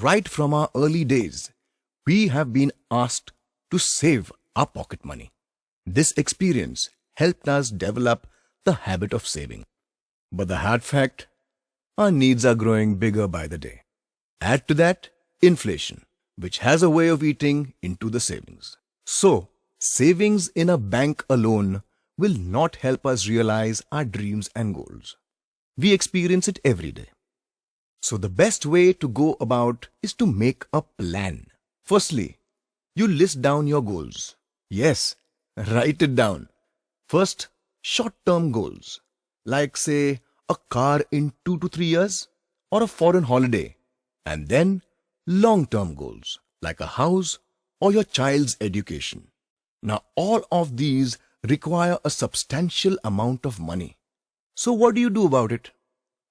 Right from our early days, we have been asked to save our pocket money. This experience helped us develop the habit of saving. But the hard fact, our needs are growing bigger by the day. Add to that inflation, which has a way of eating into the savings. So, savings in a bank alone will not help us realize our dreams and goals. We experience it every day. So the best way to go about is to make a plan. Firstly, you list down your goals. Yes, write it down. First, short-term goals, like say a car in 2 to 3 years or a foreign holiday. And then long-term goals, like a house or your child's education. Now all of these require a substantial amount of money. So what do you do about it?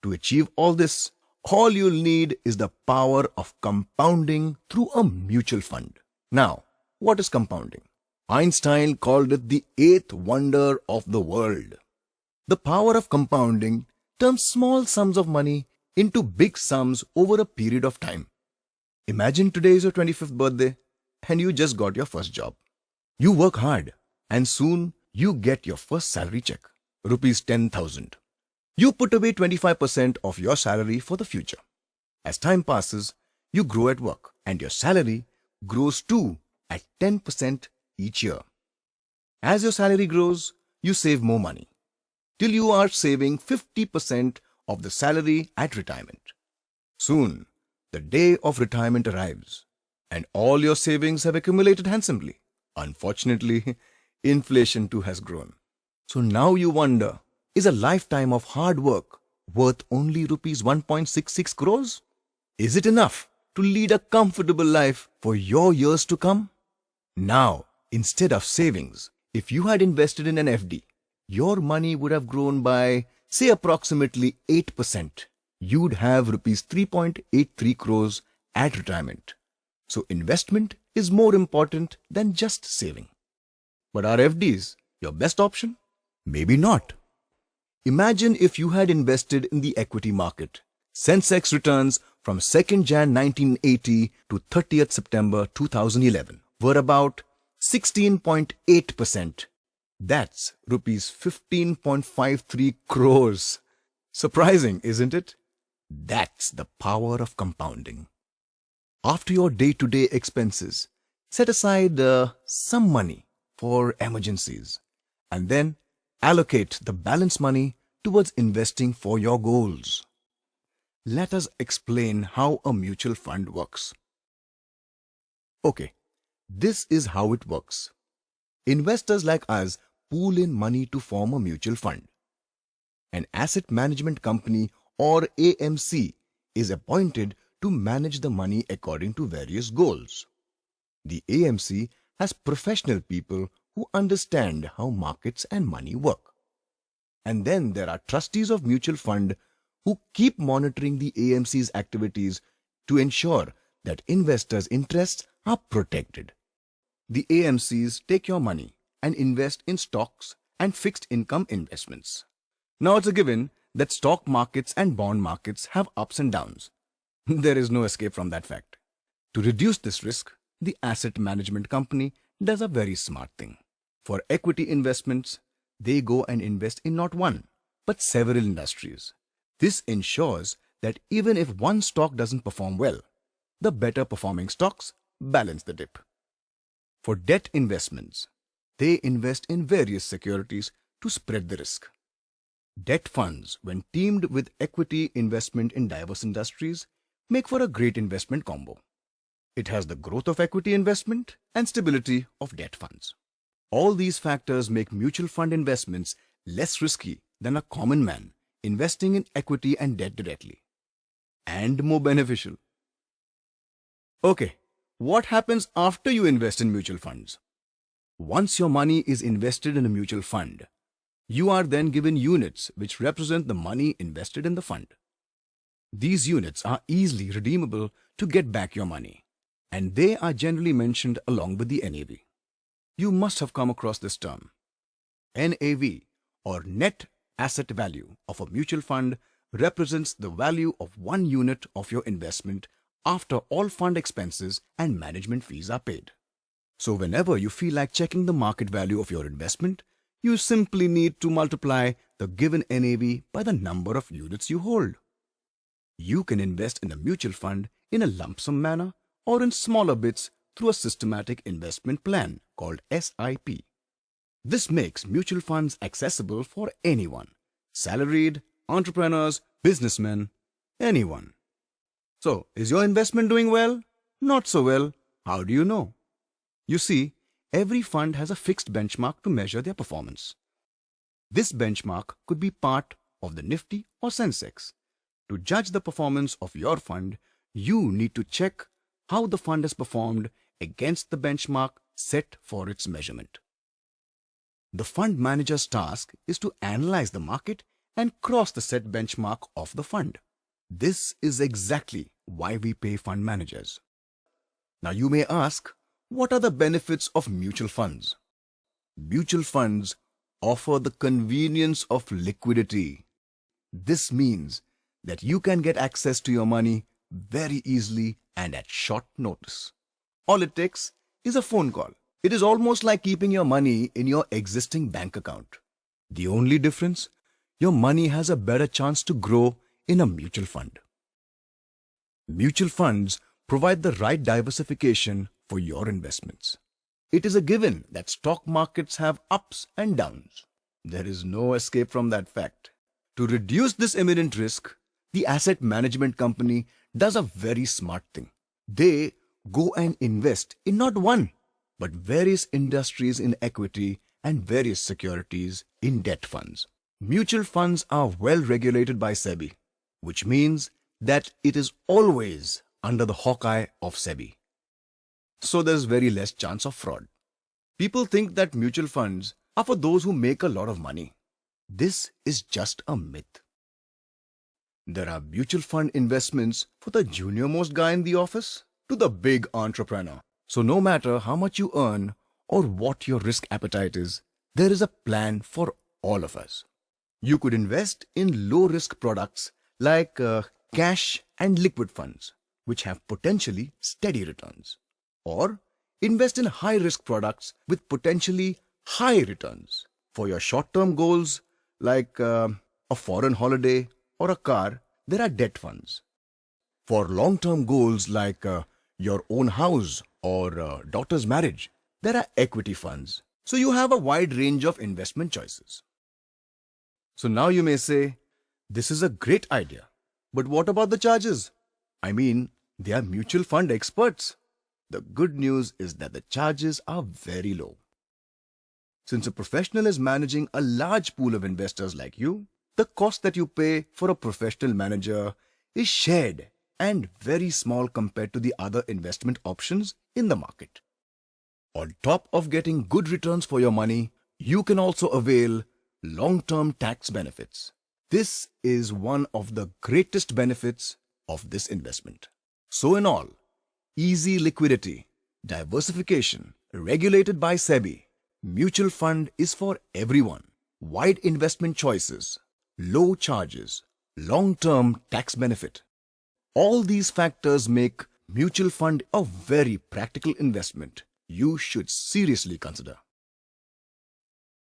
To achieve all this, all you'll need is the power of compounding through a mutual fund. Now, what is compounding? Einstein called it the eighth wonder of the world. The power of compounding turns small sums of money into big sums over a period of time. Imagine today is your 25th birthday and you just got your first job. You work hard and soon you get your first salary check, rupees 10,000. You put away 25% of your salary for the future. As time passes, you grow at work and your salary grows too at 10% each year. As your salary grows, you save more money till you are saving 50% of the salary at retirement. Soon, the day of retirement arrives and all your savings have accumulated handsomely. Unfortunately, inflation too has grown. So now you wonder, is a lifetime of hard work worth only rupees 1.66 crores? Is it enough to lead a comfortable life for your years to come? Now, instead of savings, if you had invested in an FD, your money would have grown by, say, approximately 8%. You'd have rupees 3.83 crores at retirement. So investment is more important than just saving. But are FDs your best option? Maybe not. Imagine if you had invested in the equity market. Sensex returns from 2nd Jan 1980 to 30th September 2011 were about 16.8%. That's rupees 15.53 crores. Surprising, isn't it? That's the power of compounding. After your day-to-day expenses, set aside some money for emergencies and then allocate the balance money towards investing for your goals. Let us explain how a mutual fund works. Okay, this is how it works. Investors like us pool in money to form a mutual fund. An asset management company or AMC is appointed to manage the money according to various goals. The AMC has professional people who understand how markets and money work. And then there are trustees of mutual fund who keep monitoring the AMC's activities to ensure that investors' interests are protected. The AMCs take your money and invest in stocks and fixed income investments. Now it's a given that stock markets and bond markets have ups and downs. There is no escape from that fact. To reduce this risk, the asset management company does a very smart thing. For equity investments, they go and invest in not one, but several industries. This ensures that even if one stock doesn't perform well, the better performing stocks balance the dip. For debt investments, they invest in various securities to spread the risk. Debt funds, when teamed with equity investment in diverse industries, make for a great investment combo. It has the growth of equity investment and stability of debt funds. All these factors make mutual fund investments less risky than a common man investing in equity and debt directly, and more beneficial. Okay, what happens after you invest in mutual funds? Once your money is invested in a mutual fund, you are then given units which represent the money invested in the fund. These units are easily redeemable to get back your money, and they are generally mentioned along with the NAV. You must have come across this term. NAV, or net asset value of a mutual fund, represents the value of one unit of your investment after all fund expenses and management fees are paid. So whenever you feel like checking the market value of your investment, you simply need to multiply the given NAV by the number of units you hold. You can invest in a mutual fund in a lump sum manner or in smaller bits through a systematic investment plan called SIP. This makes mutual funds accessible for anyone: salaried, entrepreneurs, businessmen, anyone. So, is your investment doing well? Not so well? How do you know? You see, every fund has a fixed benchmark to measure their performance. This benchmark could be part of the Nifty or Sensex. To judge the performance of your fund, you need to check how the fund has performed against the benchmark set for its measurement. The fund manager's task is to analyze the market and cross the set benchmark of the fund. This is exactly why we pay fund managers. Now you may ask, what are the benefits of mutual funds? Mutual funds offer the convenience of liquidity. This means that you can get access to your money very easily and at short notice. All it takes is a phone call. It is almost like keeping your money in your existing bank account. The only difference, your money has a better chance to grow in a mutual fund. Mutual funds provide the right diversification for your investments. It is a given that stock markets have ups and downs. There is no escape from that fact. To reduce this imminent risk, the asset management company does a very smart thing. They go and invest in not one, but various industries in equity and various securities in debt funds. Mutual funds are well regulated by SEBI, which means that it is always under the hawk-eye of SEBI. So there's very less chance of fraud. People think that mutual funds are for those who make a lot of money. This is just a myth. There are mutual fund investments for the junior-most guy in the office to the big entrepreneur. So no matter how much you earn or what your risk appetite is, there is a plan for all of us. You could invest in low-risk products like cash and liquid funds, which have potentially steady returns. Or invest in high-risk products with potentially high returns. For your short-term goals like a foreign holiday or a car, there are debt funds. For long-term goals like your own house or daughter's marriage, there are equity funds. So you have a wide range of investment choices. So now you may say, this is a great idea, but what about the charges? I mean, they are mutual fund experts. The good news is that the charges are very low. Since a professional is managing a large pool of investors like you, the cost that you pay for a professional manager is shared and very small compared to the other investment options in the market. On top of getting good returns for your money, you can also avail long-term tax benefits. This is one of the greatest benefits of this investment. So in all, easy liquidity, diversification, regulated by SEBI, mutual fund is for everyone, wide investment choices, low charges, long-term tax benefit. All these factors make mutual fund a very practical investment you should seriously consider.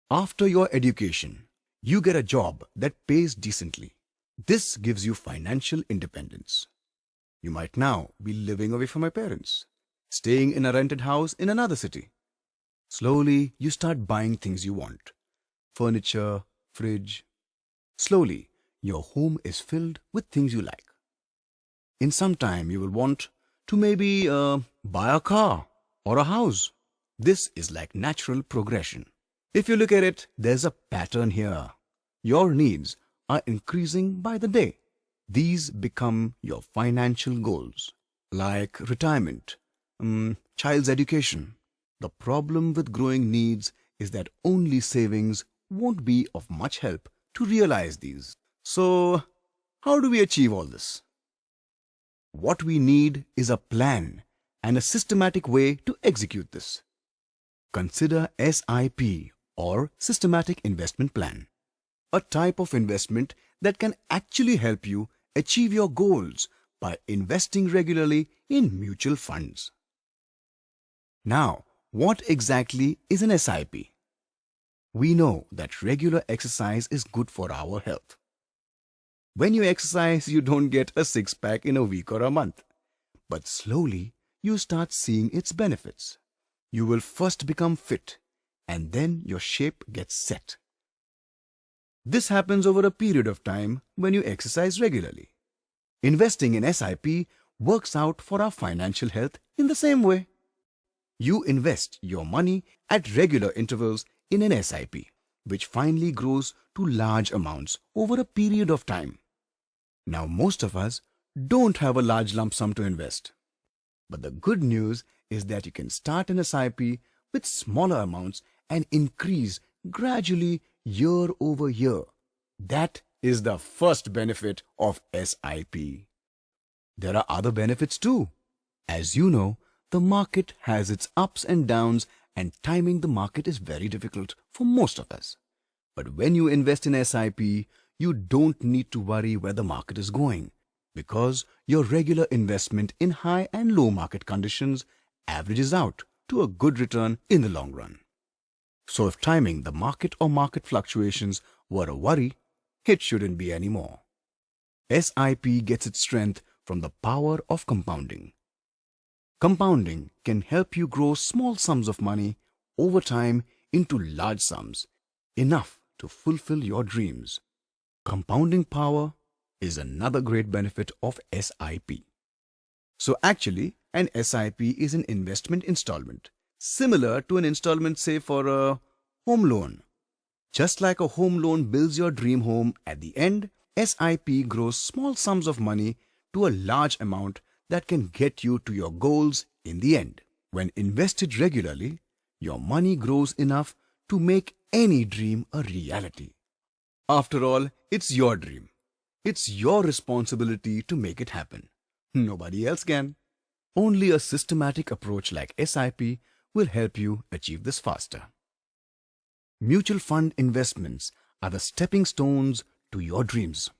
After your education, you get a job that pays decently. This gives you financial independence. You might now be living away from your parents, staying in a rented house in another city. Slowly, you start buying things you want. Furniture, fridge. Slowly, your home is filled with things you like. In some time, you will want to maybe buy a car or a house. This is like natural progression. If you look at it, there's a pattern here. Your needs are increasing by the day. These become your financial goals, like retirement, child's education. The problem with growing needs is that only savings won't be of much help to realize these. So, how do we achieve all this? What we need is a plan and a systematic way to execute this. Consider SIP or Systematic Investment Plan, a type of investment that can actually help you achieve your goals by investing regularly in mutual funds. Now, what exactly is an SIP? We know that regular exercise is good for our health. When you exercise, you don't get a six-pack in a week or a month. But slowly, you start seeing its benefits. You will first become fit, and then your shape gets set. This happens over a period of time when you exercise regularly. Investing in SIP works out for our financial health in the same way. You invest your money at regular intervals in an SIP, which finally grows to large amounts over a period of time. Now, most of us don't have a large lump sum to invest. But the good news is that you can start an SIP with smaller amounts and increase gradually year over year. That is the first benefit of SIP. There are other benefits too. As you know, the market has its ups and downs, and timing the market is very difficult for most of us. But when you invest in SIP, you don't need to worry where the market is going, because your regular investment in high and low market conditions averages out to a good return in the long run. So if timing the market or market fluctuations were a worry, it shouldn't be anymore. SIP gets its strength from the power of compounding. Compounding can help you grow small sums of money over time into large sums, enough to fulfill your dreams. Compounding power is another great benefit of SIP. So actually, an SIP is an investment installment, similar to an installment, say, for a home loan. Just like a home loan builds your dream home, at the end, SIP grows small sums of money to a large amount that can get you to your goals in the end. When invested regularly, your money grows enough to make any dream a reality. After all, it's your dream. It's your responsibility to make it happen. Nobody else can. Only a systematic approach like SIP will help you achieve this faster. Mutual fund investments are the stepping stones to your dreams.